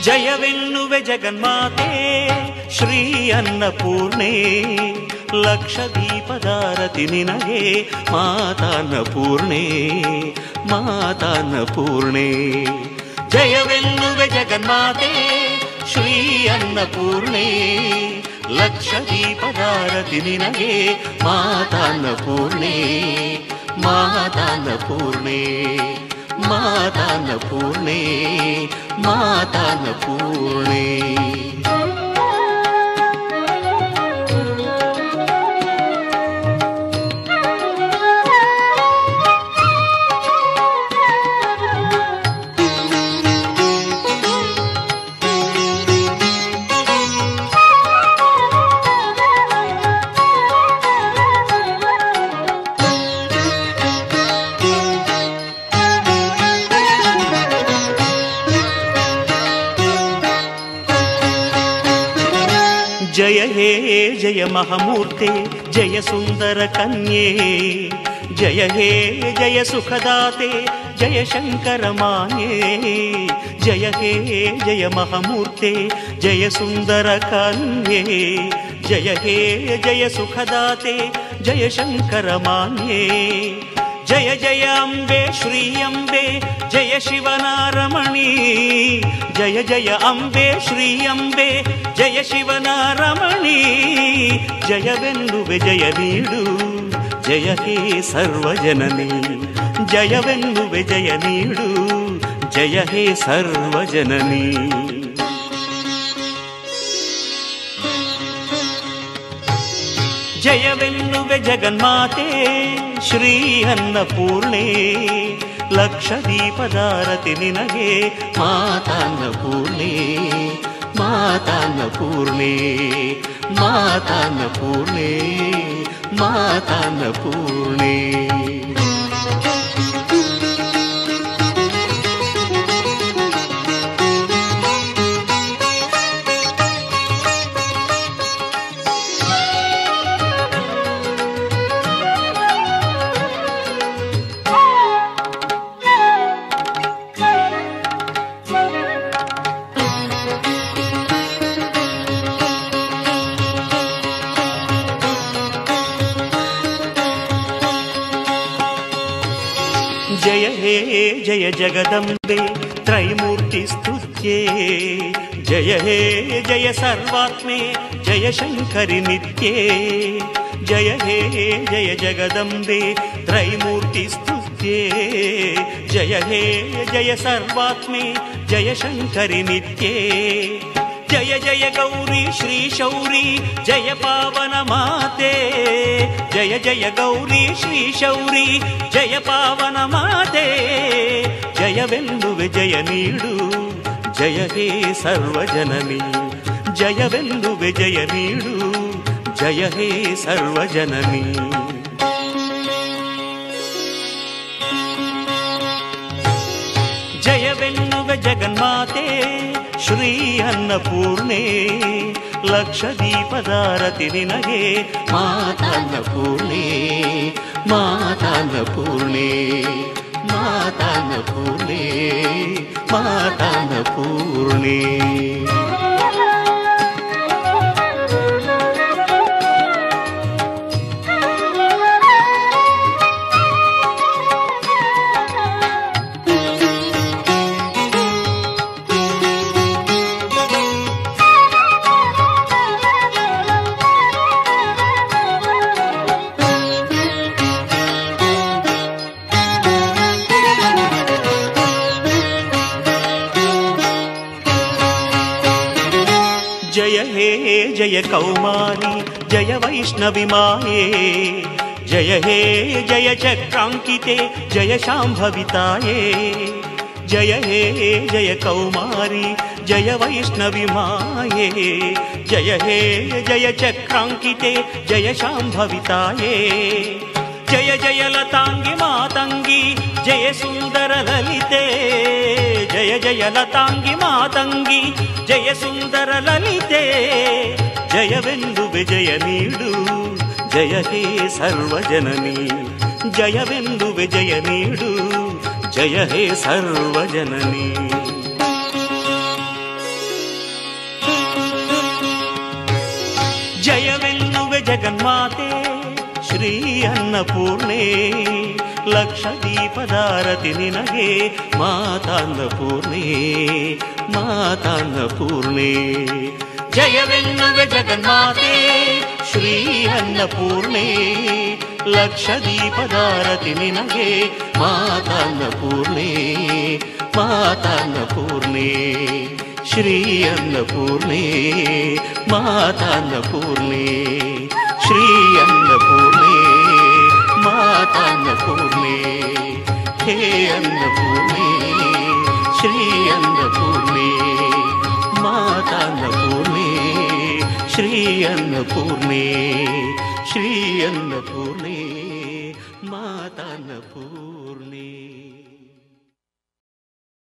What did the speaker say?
ಜಯವೆನ್ನುವೆ ಜಗನ್ಮಾತೆ ಶ್ರೀ ಅನ್ನಪೂರ್ಣೆ, ಲಕ್ಷದೀಪದಾರತಿ ನಿನಗೆ ಮಾತಾನ್ನಪೂರ್ಣೆ, ಮಾತಾನ್ನಪೂರ್ಣೆ. ಜಯವೆನ್ನುವೆ ಜಗನ್ಮಾತೆ ಶ್ರೀ ಅನ್ನಪೂರ್ಣೆ, ಲಕ್ಷದೀಪದಾರತಿ ನಿನಗೆ ಮಾತಾನ್ನಪೂರ್ಣೆ, ಮಾತಾನ್ನಪೂರ್ಣೆ, ಮಾತಾನ್ನಪೂರ್ಣೆ, ಮಾತಾನ್ನಪೂರ್ಣೆ. ಜಯ ಹೇ ಜಯ ಮಹಾಮೂರ್ತೆ ಜಯ ಸುಂದರ ಕನ್ಯೆ, ಜಯ ಹೇ ಜಯ ಸುಖದಾತೆ ಜಯ ಶಂಕರ ಮಾನ್ಯೆ. ಜಯ ಹೇ ಜಯ ಮಹಾಮೂರ್ತೆ ಜಯ ಸುಂದರ ಕನ್ಯೆ, ಜಯ ಹೇ ಜಯ ಸುಖದಾತೆ ಜಯ ಶಂಕರ ಮಾನ್ಯೆ. ಜಯ ಜಯ ಅಂಬೆ ಶ್ರೀ ಅಂಬೆ ಜಯ ಶಿವನಾರಮಣಿ, ಜಯ ಜಯ ಅಂಬೆ ಶ್ರೀ ಅಂಬೆ ಜಯ ಶಿವನಾರಮಣಿ. ಜಯವೆನ್ನುವೆ ಜಯ ನೀಡು ಜಯ ಹೇ ಸರ್ವಜನನಿ, ಜಯವೆನ್ನುವೆ ಜಯ ನೀಡು ಜಯ ಹೇ ಸರ್ವಜನನಿ. ಜಯವೆನ್ನುವೆ ಜಗನ್ಮಾತೆ ಶ್ರೀ ಅನ್ನಪೂರ್ಣೆ, ಲಕ್ಷದೀಪದಾರತಿ ನಿನಗೆ ಮಾತಾನ್ನಪೂರ್ಣೆ, ಮಾತಾನ್ನಪೂರ್ಣೆ, ಮಾತಾನ್ನಪೂರ್ಣೆ, ಮಾತಾನ್ನಪೂರ್ಣೆ. ಜಯ ಹೇ ಜಯ ಜಗದಂಬೆ ತ್ರೈಮೂರ್ತಿ ಸ್ತುತ್ಯೆ, ಜಯ ಹೇ ಜಯ ಸರ್ವಾತ್ಮೆ ಜಯ ಶಂಕರಿ ನಿತ್ಯೆ. ಜಯ ಹೇ ಜಯ ಜಗದಂಬೆ ತ್ರೈಮೂರ್ತಿ ಸ್ತುತ್ಯೆ, ಜಯ ಹೇ ಜಯ ಸರ್ವಾತ್ಮೆ ಜಯ ಶಂಕರಿ ನಿತ್ಯೆ. ಜಯ ಜಯ ಗೌರಿ ಶ್ರೀ ಶೌರಿ ಜಯ ಪಾವನ ಮಾತೆ, ಜಯ ಜಯ ಗೌರಿ ಶ್ರೀ ಶೌರಿ ಜಯ ಪಾವನ ಮಾತೆ. ಜಯವೆನ್ನುವೆ ಜಯ ನೀಡು ಜಯ ಹೇ ಸರ್ವಜನನಿ, ಜಯವೆನ್ನುವೆ ಜಯ ನೀಡು ಜಯ ಹೇ ಸರ್ವಜನನಿ. ಜಯವೆನ್ನುವೆ ಜಗನ್ಮಾತೆ ಶ್ರೀ ಅನ್ನಪೂರ್ಣೆ, ಲಕ್ಷದೀಪದಾರತಿ ನಿನಗೆ ಮಾತಾನ್ನಪೂರ್ಣೆ, ಮಾತಾನ್ನಪೂರ್ಣೆ, ಮಾತಾನ್ನಪೂರ್ಣೆ, ಮಾತಾನ್ನಪೂರ್ಣೆ. जय हे जय कौमारी जय वैष्णवी माये, जय हे जय चक्रांकिते जय शांभविताये. जय हे जय कौमारी जय वैष्णवी माये, जय हे जय चक्रांकिते जय शांभविताये. जय जय लतांगी मातंगी जय सुंदर ललिते, जय जय लतांगी मातंगी जय सुंदर ललिते. जयवेन्दुवे जय नीडु जय हे सर्वजननी, जयवेन्दुवे जय नीडु जय हे सर्वजननी. ಜಗನ್ಮಾತೆ ಶ್ರೀ ಅನ್ನಪೂರ್ಣೆ ಲಕ್ಷ ದೀಪದಾರತಿ ನಿನಗೆ ಮಾತಾನ್ನಪೂರ್ಣೆ ಮಾತಾನ್ನಪೂರ್ಣೆ ಜಯವೆನ್ನುವೆ ಜಗನ್ಮಾತೆ ಶ್ರೀ ಅನ್ನಪೂರ್ಣೆ ಲಕ್ಷ ದೀಪದಾರತಿ ನಿನಗೆ ಮಾತಾನ್ನಪೂರ್ಣೆ ಮಾತಾನ್ನಪೂರ್ಣೆ ಶ್ರೀ ಅನ್ನಪೂರ್ಣೆ ಮಾತಾನ್ನಪೂರ್ಣೆ ಶ್ರೀ ಅನ್ನಪೂರ್ಣೆ ಮಾತಾನ್ನಪೂರ್ಣೆ ಹೇ ಅನ್ನಪೂರ್ಣೆ ಶ್ರೀ ಅನ್ನಪೂರ್ಣೆ ಮಾತಾನ್ನಪೂರ್ಣೆ ಶ್ರೀ ಅನ್ನಪೂರ್ಣೆ ಶ್ರೀ ಅನ್ನಪೂರ್ಣೆ ಮಾತಾನ್ನಪೂರ್ಣೆ